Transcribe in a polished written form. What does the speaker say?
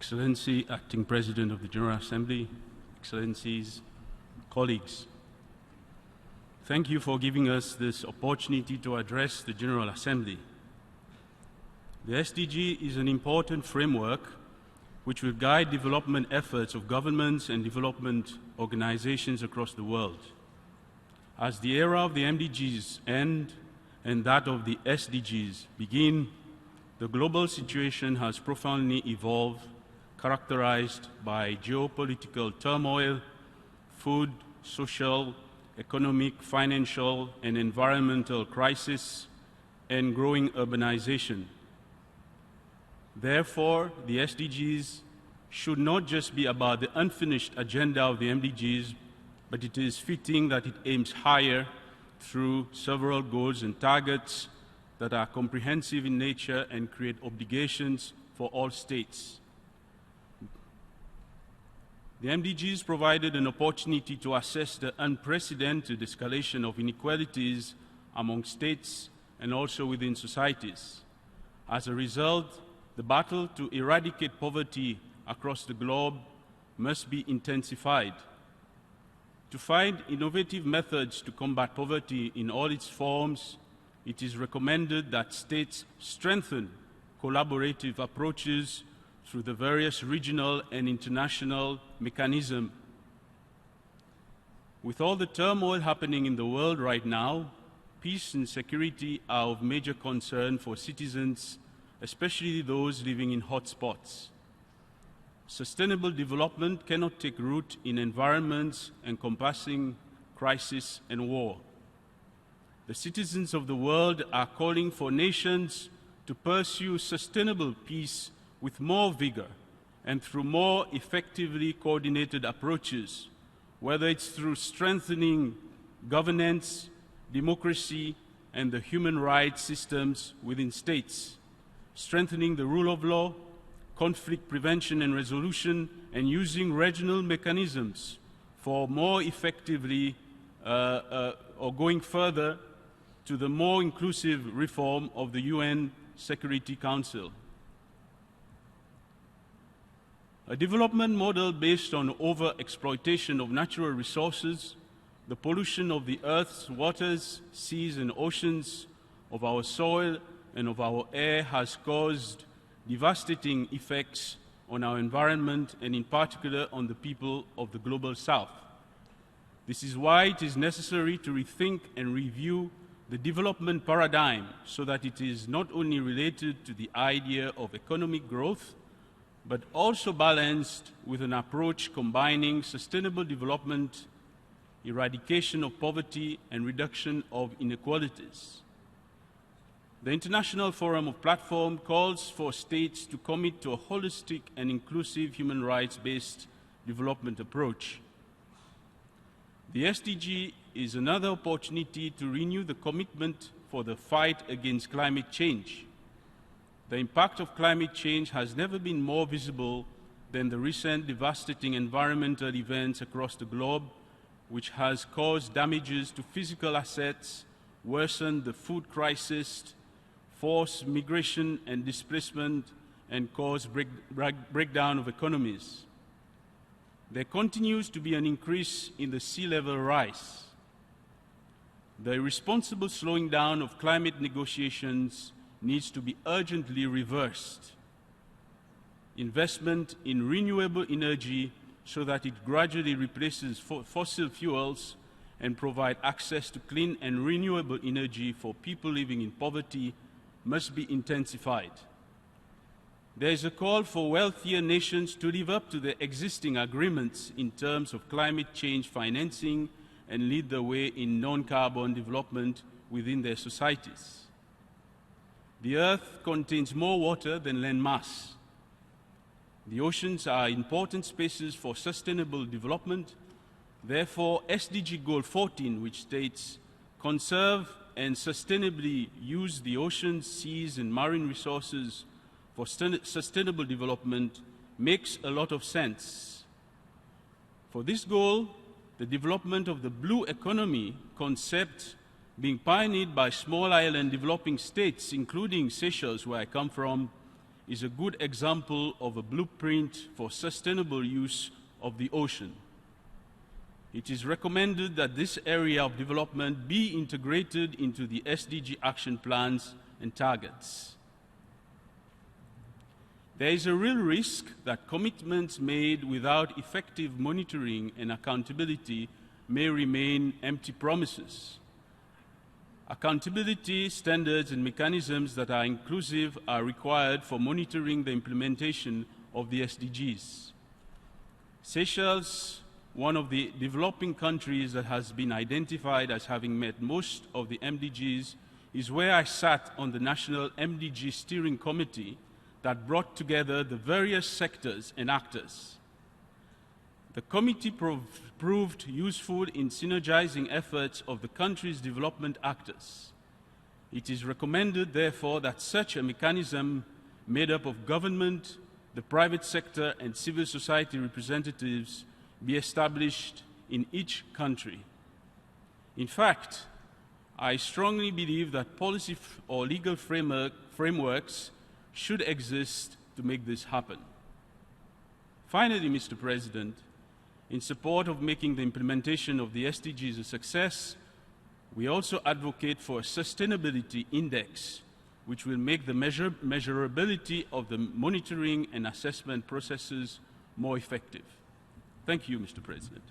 Excellency, Acting President of the General Assembly, Excellencies, colleagues, thank you for giving us this opportunity to address the General Assembly. The SDG is an important framework which will guide development efforts of governments and development organizations across the world. As the era of the MDGs end and that of the SDGs begin, the global situation has profoundly evolved, characterized by geopolitical turmoil, food, social, economic, financial, and environmental crisis, and growing urbanization. Therefore, the SDGs should not just be about the unfinished agenda of the MDGs, but it is fitting that it aims higher through several goals and targets that are comprehensive in nature and create obligations for all states. The MDGs provided an opportunity to assess the unprecedented escalation of inequalities among states and also within societies. As a result, the battle to eradicate poverty across the globe must be intensified. To find innovative methods to combat poverty in all its forms, it is recommended that states strengthen collaborative approaches through the various regional and international mechanisms. With all the turmoil happening in the world right now, peace and security are of major concern for citizens, especially those living in hotspots. Sustainable development cannot take root in environments encompassing crisis and war. The citizens of the world are calling for nations to pursue sustainable peace with more vigor and through more effectively coordinated approaches, whether it's through strengthening governance, democracy, and the human rights systems within states, strengthening the rule of law, conflict prevention and resolution, and using regional mechanisms for more effectively or going further to the more inclusive reform of the UN Security Council. A development model based on over-exploitation of natural resources, the pollution of the Earth's waters, seas and oceans, of our soil and of our air has caused devastating effects on our environment and in particular on the people of the global South. This is why it is necessary to rethink and review the development paradigm so that it is not only related to the idea of economic growth, but also balanced with an approach combining sustainable development, eradication of poverty, and reduction of inequalities. The International Forum of Platforms calls for states to commit to a holistic and inclusive human rights-based development approach. The SDG is another opportunity to renew the commitment for the fight against climate change. The impact of climate change has never been more visible than the recent devastating environmental events across the globe, which has caused damages to physical assets, worsened the food crisis, forced migration and displacement, and caused breakdown of economies. There continues to be an increase in the sea level rise. The irresponsible slowing down of climate negotiations needs to be urgently reversed. Investment in renewable energy so that it gradually replaces fossil fuels and provide access to clean and renewable energy for people living in poverty must be intensified. There is a call for wealthier nations to live up to their existing agreements in terms of climate change financing and lead the way in non-carbon development within their societies. The Earth contains more water than land mass. The oceans are important spaces for sustainable development. Therefore, Sdg Goal 14, which states, conserve and sustainably use the oceans, seas, and marine resources for sustainable development, makes a lot of sense. For this goal, the development of the blue economy concept being pioneered by small island developing states, including Seychelles, where I come from, is a good example of a blueprint for sustainable use of the ocean. It is recommended that this area of development be integrated into the SDG action plans and targets. There is a real risk that commitments made without effective monitoring and accountability may remain empty promises. Accountability standards and mechanisms that are inclusive are required for monitoring the implementation of the SDGs. Seychelles, one of the developing countries that has been identified as having met most of the MDGs, is where I sat on the National MDG Steering Committee that brought together the various sectors and actors. The committee proved useful in synergizing efforts of the country's development actors. It is recommended, therefore, that such a mechanism made up of government, the private sector, and civil society representatives be established in each country. In fact, I strongly believe that policy or legal frameworks should exist to make this happen. Finally, Mr. President, in support of making the implementation of the SDGs a success, we also advocate for a sustainability index, which will make the measurability of the monitoring and assessment processes more effective. Thank you, Mr. President.